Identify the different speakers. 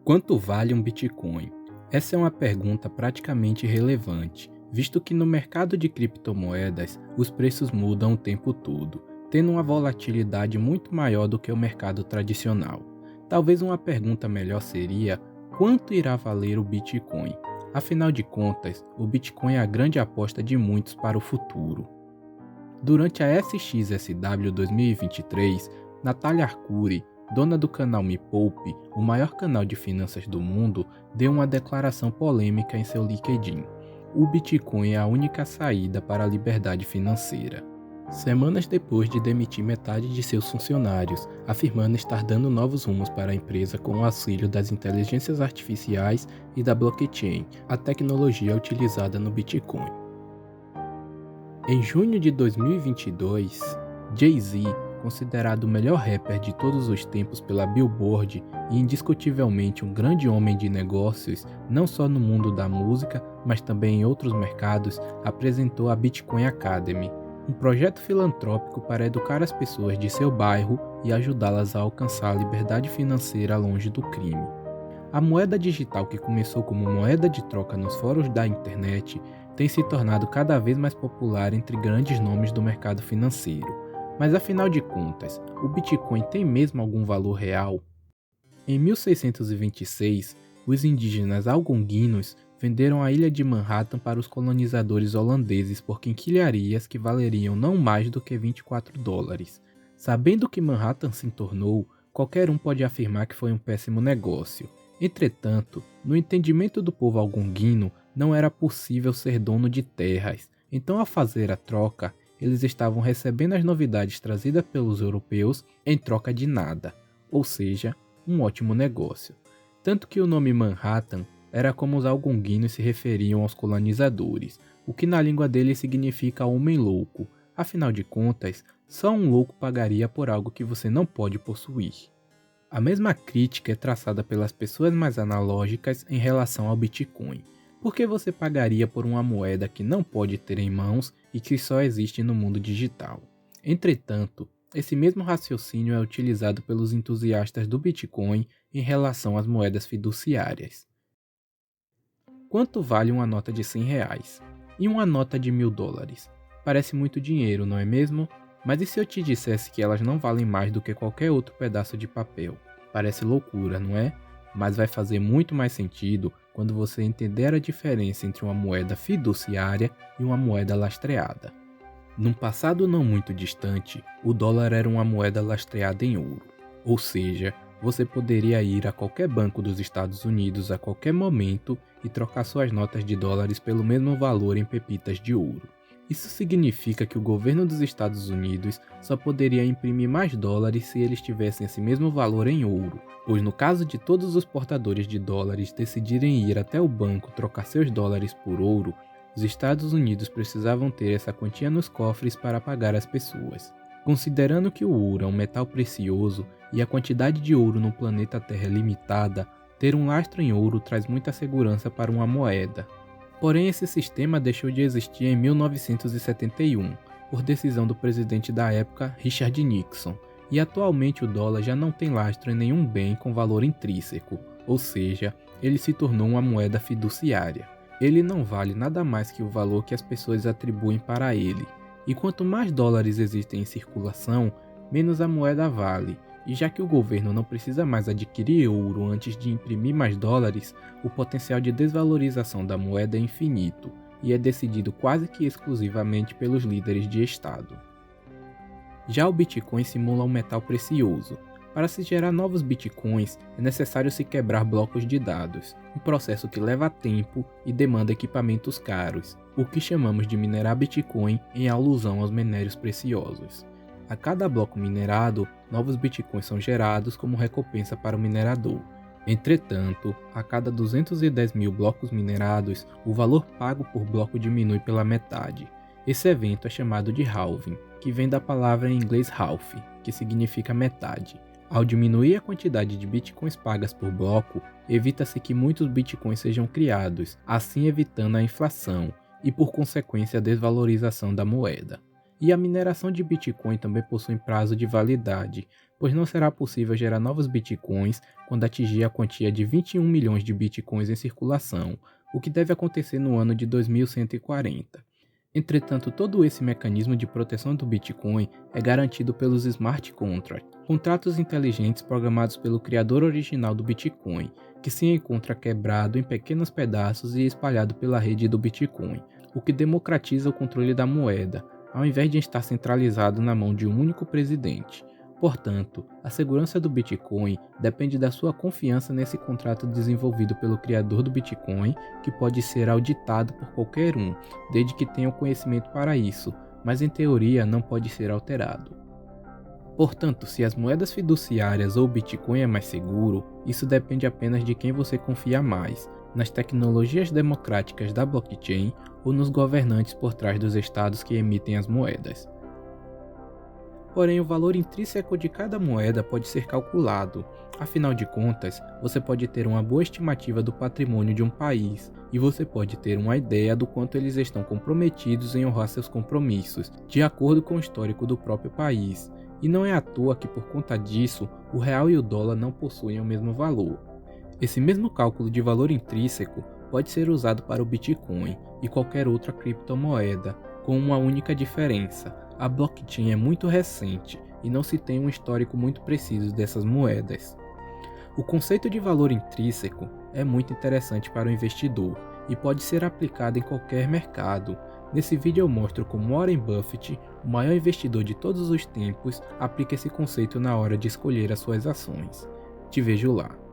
Speaker 1: Quanto vale um Bitcoin? Essa é uma pergunta praticamente irrelevante, visto que no mercado de criptomoedas os preços mudam o tempo todo, tendo uma volatilidade muito maior do que o mercado tradicional. Talvez uma pergunta melhor seria: quanto irá valer o Bitcoin? Afinal de contas, o Bitcoin é a grande aposta de muitos para o futuro. Durante a SXSW 2023, Natália Arcuri, dona do canal Me Poupe, o maior canal de finanças do mundo, deu uma declaração polêmica em seu LinkedIn. O Bitcoin é a única saída para a liberdade financeira. Semanas depois de demitir metade de seus funcionários, afirmando estar dando novos rumos para a empresa com o auxílio das inteligências artificiais e da blockchain, a tecnologia utilizada no Bitcoin. Em junho de 2022, Jay-Z, considerado o melhor rapper de todos os tempos pela Billboard e indiscutivelmente um grande homem de negócios, não só no mundo da música, mas também em outros mercados, apresentou a Bitcoin Academy, um projeto filantrópico para educar as pessoas de seu bairro e ajudá-las a alcançar a liberdade financeira longe do crime. A moeda digital, que começou como moeda de troca nos fóruns da internet, tem se tornado cada vez mais popular entre grandes nomes do mercado financeiro. Mas afinal de contas, o Bitcoin tem mesmo algum valor real? Em 1626, os indígenas algonquinos venderam a ilha de Manhattan para os colonizadores holandeses por quinquilharias que valeriam não mais do que $24. Sabendo que Manhattan se tornou, qualquer um pode afirmar que foi um péssimo negócio. Entretanto, no entendimento do povo algonquino, não era possível ser dono de terras, então ao fazer a troca, eles estavam recebendo as novidades trazidas pelos europeus em troca de nada, ou seja, um ótimo negócio. Tanto que o nome Manhattan era como os algonquinos se referiam aos colonizadores, o que na língua deles significa homem louco. Afinal de contas, só um louco pagaria por algo que você não pode possuir. A mesma crítica é traçada pelas pessoas mais analógicas em relação ao Bitcoin. Por que você pagaria por uma moeda que não pode ter em mãos e que só existe no mundo digital? Entretanto, esse mesmo raciocínio é utilizado pelos entusiastas do Bitcoin em relação às moedas fiduciárias. Quanto vale uma nota de R$100? E uma nota de $1.000? Parece muito dinheiro, não é mesmo? Mas e se eu te dissesse que elas não valem mais do que qualquer outro pedaço de papel? Parece loucura, não é? Mas vai fazer muito mais sentido quando você entender a diferença entre uma moeda fiduciária e uma moeda lastreada. Num passado não muito distante, o dólar era uma moeda lastreada em ouro, ou seja, você poderia ir a qualquer banco dos Estados Unidos a qualquer momento e trocar suas notas de dólares pelo mesmo valor em pepitas de ouro. Isso significa que o governo dos Estados Unidos só poderia imprimir mais dólares se eles tivessem esse mesmo valor em ouro, pois no caso de todos os portadores de dólares decidirem ir até o banco trocar seus dólares por ouro, os Estados Unidos precisavam ter essa quantia nos cofres para pagar as pessoas. Considerando que o ouro é um metal precioso e a quantidade de ouro no planeta Terra é limitada, ter um lastro em ouro traz muita segurança para uma moeda. Porém, esse sistema deixou de existir em 1971, por decisão do presidente da época, Richard Nixon, e atualmente o dólar já não tem lastro em nenhum bem com valor intrínseco, ou seja, ele se tornou uma moeda fiduciária. Ele não vale nada mais que o valor que as pessoas atribuem para ele, e quanto mais dólares existem em circulação, menos a moeda vale. E já que o governo não precisa mais adquirir ouro antes de imprimir mais dólares, o potencial de desvalorização da moeda é infinito e é decidido quase que exclusivamente pelos líderes de Estado. Já o Bitcoin simula um metal precioso. Para se gerar novos Bitcoins, é necessário se quebrar blocos de dados, um processo que leva tempo e demanda equipamentos caros, o que chamamos de minerar Bitcoin em alusão aos minérios preciosos. A cada bloco minerado, novos bitcoins são gerados como recompensa para o minerador. Entretanto, a cada 210 mil blocos minerados, o valor pago por bloco diminui pela metade. Esse evento é chamado de halving, que vem da palavra em inglês half, que significa metade. Ao diminuir a quantidade de bitcoins pagas por bloco, evita-se que muitos bitcoins sejam criados, assim evitando a inflação e, por consequência, a desvalorização da moeda. E a mineração de Bitcoin também possui prazo de validade, pois não será possível gerar novos bitcoins quando atingir a quantia de 21 milhões de bitcoins em circulação, o que deve acontecer no ano de 2140. Entretanto, todo esse mecanismo de proteção do Bitcoin é garantido pelos smart contracts, contratos inteligentes programados pelo criador original do Bitcoin, que se encontra quebrado em pequenos pedaços e espalhado pela rede do Bitcoin, o que democratiza o controle da moeda, ao invés de estar centralizado na mão de um único presidente. Portanto, a segurança do Bitcoin depende da sua confiança nesse contrato desenvolvido pelo criador do Bitcoin, que pode ser auditado por qualquer um, desde que tenha o conhecimento para isso, mas em teoria não pode ser alterado. Portanto, se as moedas fiduciárias ou o Bitcoin é mais seguro, isso depende apenas de quem você confia mais, nas tecnologias democráticas da blockchain ou nos governantes por trás dos estados que emitem as moedas. Porém, o valor intrínseco de cada moeda pode ser calculado. Afinal de contas, você pode ter uma boa estimativa do patrimônio de um país, e você pode ter uma ideia do quanto eles estão comprometidos em honrar seus compromissos, de acordo com o histórico do próprio país. E não é à toa que, por conta disso, o real e o dólar não possuem o mesmo valor. Esse mesmo cálculo de valor intrínseco pode ser usado para o Bitcoin e qualquer outra criptomoeda, com uma única diferença: a blockchain é muito recente e não se tem um histórico muito preciso dessas moedas. O conceito de valor intrínseco é muito interessante para o investidor e pode ser aplicado em qualquer mercado. Nesse vídeo eu mostro como Warren Buffett, o maior investidor de todos os tempos, aplica esse conceito na hora de escolher as suas ações. Te vejo lá.